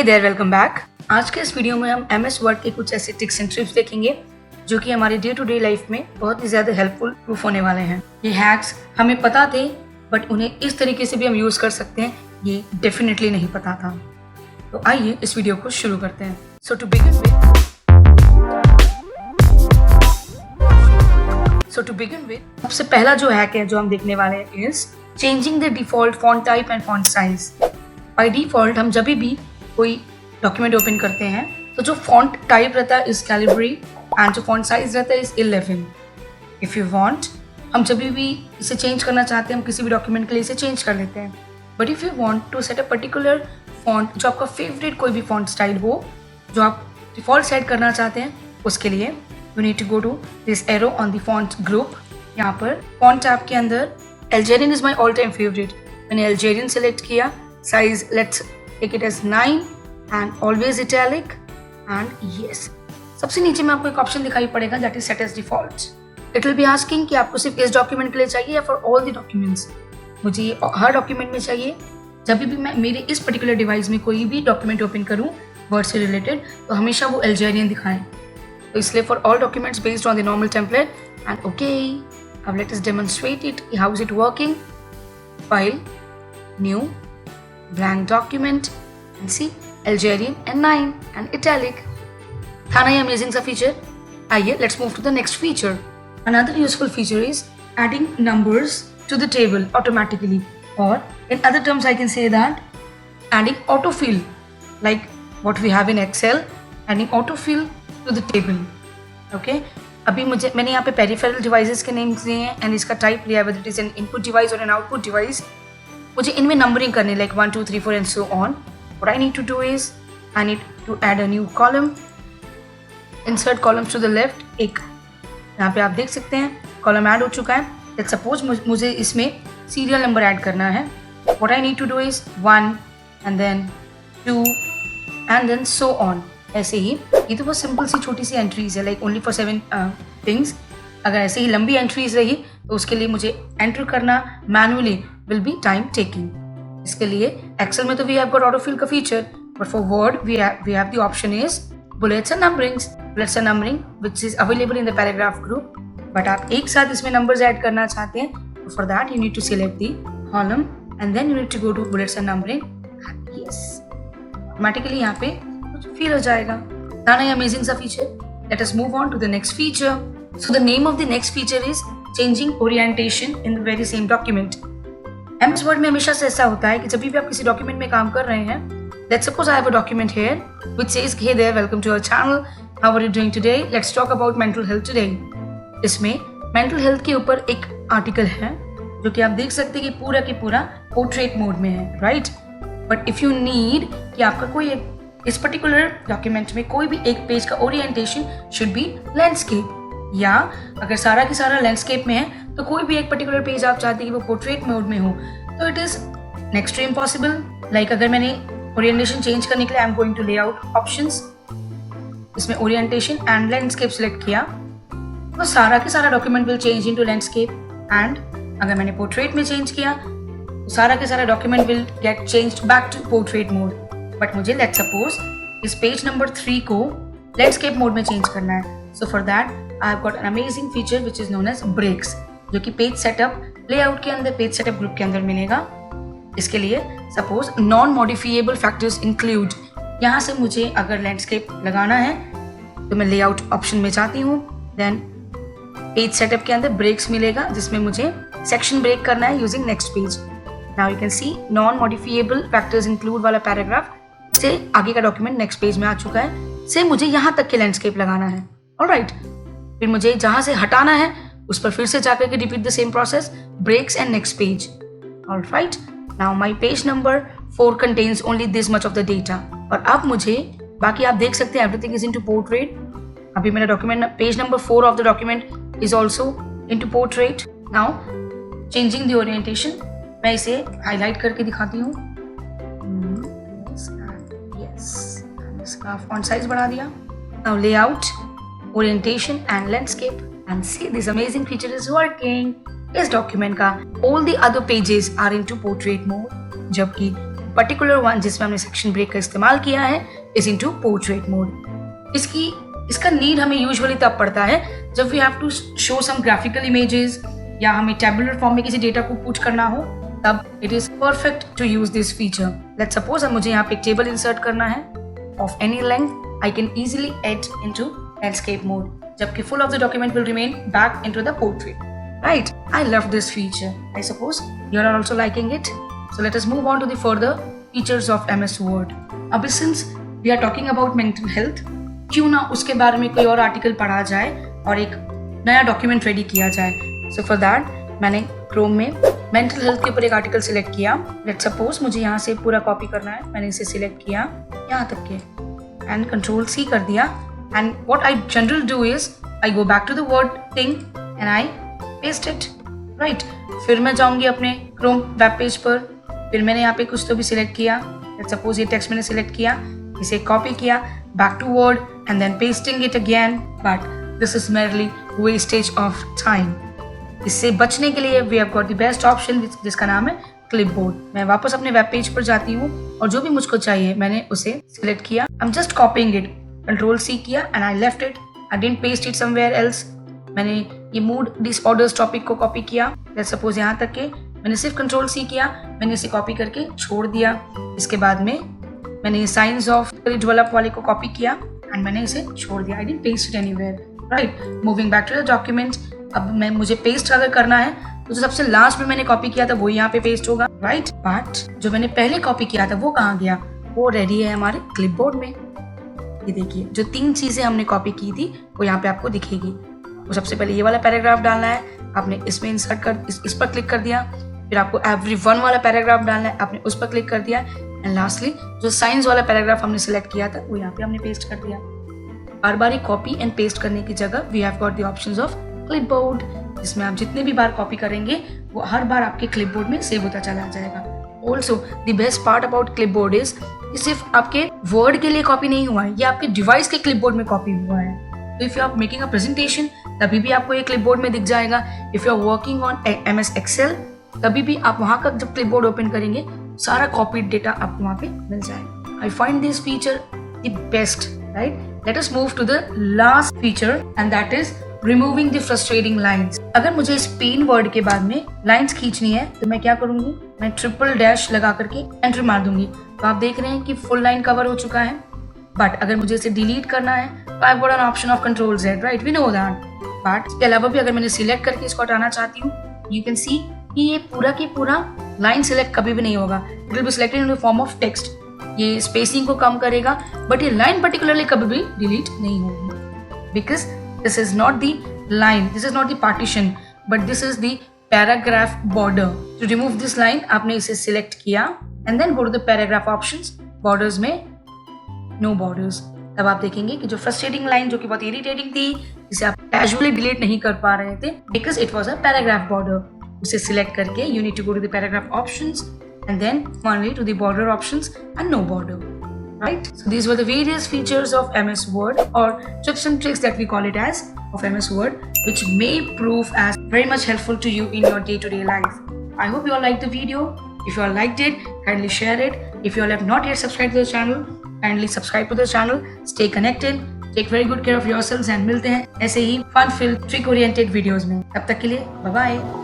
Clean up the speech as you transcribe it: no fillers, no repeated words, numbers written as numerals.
There, welcome back. आज के इस वीडियो में हम MS वर्ड के कुछ ऐसे टिप्स एंड ट्रिक्स देखेंगे जो कि हमारे डे टू डे लाइफ में बहुत ही ज़्यादा हेल्पफुल प्रूफ होने वाले हैं। ये हैक्स हमें पता थे बट उन्हें इस तरीके से भी हम यूज़ कर सकते हैं, ये डेफिनेटली नहीं पता था। तो आइए इस वीडियो को शुरू करते हैं। सो टू बिगिन विद सबसे पहला जो हैक है जो हम देखने वाले हैं is changing the default font type and font size. By default हम जब भी कोई डॉक्यूमेंट ओपन करते हैं तो जो फॉन्ट टाइप रहता है इस कैलिब्री एंड जो फॉन्ट साइज रहता है इस 11। इफ़ यू वांट, हम जब भी इसे चेंज करना चाहते हैं हम किसी भी डॉक्यूमेंट के लिए इसे चेंज कर लेते हैं। But if you want to set a particular font, जो आपका फेवरेट कोई भी फॉन्ट स्टाइल हो जो आप डिफॉल्ट सेट करना चाहते हैं, उसके लिए you need to go to this arrow on the font group. यहाँ पर फॉन्ट टैब के अंदर Algerian is my all time favourite, मैंने अल्जेरियन सेलेक्ट किया। Size let's take it as 9 and always italic and yes. सबसे नीचे में आपको एक ऑप्शन दिखाई पड़ेगा that is set as default. It will be asking कि आपको सिर्फ इस डॉक्यूमेंट के लिए चाहिए या फॉर ऑल द डॉक्यूमेंट्स। मुझे हर डॉक्यूमेंट में चाहिए। जब भी मैं मेरे इस पर्टिकुलर डिवाइस में कोई भी डॉक्यूमेंट ओपन करूँ वर्ड से रिलेटेड तो हमेशा वो अल्जेरियन दिखाएं। तो इसलिए for all documents based on the normal template and okay. अब let us demonstrate it, how is it working. File, new, blank document and see Algerian and 9 and italic. था ना ये amazing सा feature? आइए let's move to the next feature. Another useful feature is adding numbers to the table automatically, or in other terms I can say that adding autofill, like what we have in Excel, adding autofill to the table. Okay? अभी मैंने यहाँ पे peripheral devices के names दिए हैं and इसका type लिया है whether it is an input device or an output device. मुझे इनमें नंबरिंग करनी like 1 2 3 4 and so on. What I need to do is I need to add a new column, insert columns to the left. एक यहाँ पे आप देख सकते हैं कॉलम ऐड हो चुका है। लेट्स सपोज मुझे इसमें सीरियल नंबर ऐड करना है। What I need to do is 1 and then 2 and then so on. ऐसे ही ये तो बहुत सिंपल सी छोटी सी एंट्रीज है लाइक ओनली फॉर 7 थिंग्स। अगर ऐसे ही लंबी एंट्रीज रही तो उसके लिए मुझे एंटर करना manually will be time taking. इसके लिए Excel में तो we have got autofill का feature, but for Word we have the option is bullets and numberings. Bullets and numbering which is available in the paragraph group. But आप एक साथ इसमें numbers add करना चाहते हैं तो for that you need to select the column and then you need to go to bullets and numbering. Yes, automatically यहाँ पे कुछ fill हो जाएगा। ना ये amazing सा feature. Let us move on to the next feature. So the name of the next feature is changing orientation in the very same document. MS word में हमेशा से ऐसा होता है कि जब भी आप किसी डॉक्यूमेंट में काम कर रहे हैं, let's suppose I have a document here which says hey there, welcome to our channel, how are you doing today, let's talk about mental health today. इसमें मेंटल हेल्थ के ऊपर एक आर्टिकल है जो कि आप देख सकते हैं कि पूरा की पूरा पोर्ट्रेट मोड में है, right. But if you need कि आपका कोई इस पर्टिकुलर डॉक्यूमेंट में कोई भी एक पेज का ओरिएंटेशन शुड बी लैंडस्केप, या अगर सारा की सारा लैंडस्केप में है तो कोई भी एक पर्टिकुलर पेज आप चाहते हैं कि वो पोर्ट्रेट मोड में हो, तो it is next to impossible. Like अगर मैंने ओरिएंटेशन चेंज करने के लिए I am going to layout options, इसमें ओरिएंटेशन एंड लैंडस्केप सेलेक्ट किया तो सारा के सारा document will change into landscape. And अगर मैंने पोर्ट्रेट में चेंज किया तो सारा के सारा document will get changed back to portrait mode. But मुझे लेट्स सपोज इस पेज नंबर 3 को लैंडस्केप मोड में चेंज करना है। So for that I have got an amazing feature which is known as breaks, जो कि पेज सेटअप लेआउट के अंदर, पेज सेटअप ग्रुप के अंदर मिलेगा। इसके लिए suppose non modifiable factors include, यहाँ से मुझे अगर लैंडस्केप लगाना है तो मैं लेआउट ऑप्शन में जाती हूँ, देन पेज सेटअप के अंदर ब्रेक्स मिलेगा जिसमें मुझे सेक्शन ब्रेक करना है using next page. Now you can see non modifiable factors include वाला पैराग्राफ से आगे का डॉक्यूमेंट नेक्स्ट पेज में आ चुका है। से मुझे यहाँ तक के लैंडस्केप लगाना है, ऑलराइट। फिर मुझे जहाँ से हटाना है उस पर फिर से जाकर के repeat the same process, breaks and next page, alright. Now my page number 4 contains only this much of the data. और अब मुझे बाकी आप देख सकते हैं एवरीथिंग इज इनटू पोर्ट्रेट। अभी मेरा document page number 4 of the document is also into portrait. Now changing the orientation, मैं इसे हाईलाइट करके दिखाती हूँ। यस, इसका फॉन्ट साइज बढ़ा दिया। Now layout, orientation and landscape and see this amazing feature is working. इस डॉक्यूमेंट का all the other pages are into portrait mode, जबकि पर्टिकुलर वन जिसमें हमने सेक्शन ब्रेक का इस्तेमाल किया है इज इनटू पोर्ट्रेट मोड। इसका नीड हमें यूजुअली तब पड़ता है जब we have to show some graphical images या हमें टेबुलर फॉर्म में किसी डेटा को पुट करना हो, तब it is perfect to use this feature. Let's suppose मुझे यहाँ पे एक टेबल इंसर्ट करना है of any length, I can easily add into landscape mode, जबकि full of the document will remain back into the portrait, right? I love this feature, I suppose you are also liking it. So let us move on to the further features of MS word. अब since we are talking about mental health, क्यों ना उसके बारे में कोई और article पढ़ा जाए और एक नया डॉक्यूमेंट रेडी किया जाए। सो फॉर दैट मैंने क्रोम में मेंटल हेल्थ के ऊपर एक आर्टिकल सिलेक्ट किया। लेट्स सपोज मुझे यहाँ से पूरा कॉपी करना है, मैंने इसे सिलेक्ट किया यहाँ तक के एंड Ctrl+C कर दिया। And what I general do is I go back to the word thing and I paste it, right? फिर मैं जाऊंगी अपने क्रोम वेब पेज पर, फिर मैंने यहाँ पे कुछ तो भी सिलेक्ट किया। लेट्स सपोज ये टेक्स्ट मैंने सिलेक्ट किया, इसे कॉपी किया, back to Word and then pasting it again, but this is merely wastage of time. इससे बचने के लिए we have got the best option जिसका नाम है Clipboard। मैं वापस अपने वेब पेज पर जाती हूँ और जो भी मुझको चाहिए मैंने उसे सिलेक्ट किया। I'm just copying it, Ctrl+C किया and I left it. I didn't paste it somewhere else. मैंने ये mood disorders टॉपिक को कॉपी किया। Let's suppose यहाँ तक के मैंने सिर्फ Ctrl+C किया, मैंने इसे कॉपी करके छोड़ दिया। इसके बाद में मैंने साइंस ऑफ डेवलप वाले को कॉपी किया एंड मैंने इसे छोड़ दिया। I didn't paste it anywhere, right? Moving back to the document. अब मुझे पेस्ट अगर करना है तो जो सबसे लास्ट में मैंने कॉपी किया था वो यहाँ पे पेस्ट होगा, राइट? बट जो मैंने पहले कॉपी किया था वो कहाँ गया? वो रेडी है हमारे क्लिपबोर्ड में। ये देखिए, जो 3 चीजें हमने कॉपी की थी वो यहाँ पे आपको दिखेगी। तो सबसे पहले ये वाला पैराग्राफ डालना है, आपने इसमें इंसर्ट कर इस पर क्लिक कर दिया। फिर आपको everyone वाला पैराग्राफ डालना है, आपने उस पर क्लिक कर दिया। एंड लास्टली जो साइंस वाला पैराग्राफ हमने सिलेक्ट किया था वो यहाँ पे हमने पेस्ट कर दिया। बार बार कॉपी एंड पेस्ट करने की जगह we have got the options of clipboard, जिसमें आप जितने भी बार कॉपी करेंगे वो हर बार आपके क्लिपबोर्ड में सेव होता चला जाएगा। Also the best part about clipboard is सिर्फ आपके वर्ड के लिए कॉपी नहीं हुआ है, ये आपके डिवाइस के क्लिपबोर्ड में कॉपी हुआ है। तो if you are making a presentation तभी भी आपको ये क्लिपबोर्ड में दिख जाएगा। If you are working on MS Excel तभी भी आप वहां का जब क्लिपबोर्ड ओपन करेंगे सारा कॉपीड डेटा आपको वहां पे मिल जाएगा। I find this feature the best, right? Let us move to the last feature and that is removing the frustrating lines. अगर मुझे इस पेन वर्ड के बाद में लाइंस खींचनी है तो मैं क्या करूंगी? मैं $" लगा करके एंटर मार दूंगी। तो आप देख रहे हैं कि फुल लाइन कवर हो चुका है। बट अगर मुझे इसे डिलीट करना है तो I got an option of Ctrl+Z, right? We know that. But इसके अलावा भी अगर मैंने सिलेक्ट करके इसको हटाना चाहती हूँ, यू कैन सी कि ये पूरा की पूरा लाइन सिलेक्ट कभी भी नहीं होगा। It will be selected in the form of text. ये स्पेसिंग को कम करेगा बट ये लाइन पर्टिकुलरली कभी भी डिलीट नहीं होगी, because this is not the line, this is not the partition, but this is the paragraph border. To remove this line आपने इसे सिलेक्ट किया and then go to the paragraph options, borders में no borders. तब आप देखेंगे कि जो frustrating line जो कि बहुत इरिटेटिंग थी, जिसे आप कैजुअली डिलीट नहीं कर पा रहे थे because it was a paragraph border, उसे सिलेक्ट करके you need to go to the paragraph options and then finally to the border options and no border, right? So these were the various features of MS Word, or tips and tricks that we call it as, of MS Word, which may prove as very much helpful to you in your day-to-day life. I hope you all liked the video. If you all liked it, kindly share it. If you all have not yet subscribed to the channel, kindly subscribe to the channel. Stay connected. Take very good care of yourselves and मिलते हैं ऐसे ही fun-filled, trick-oriented videos में। तब तक के लिए bye bye.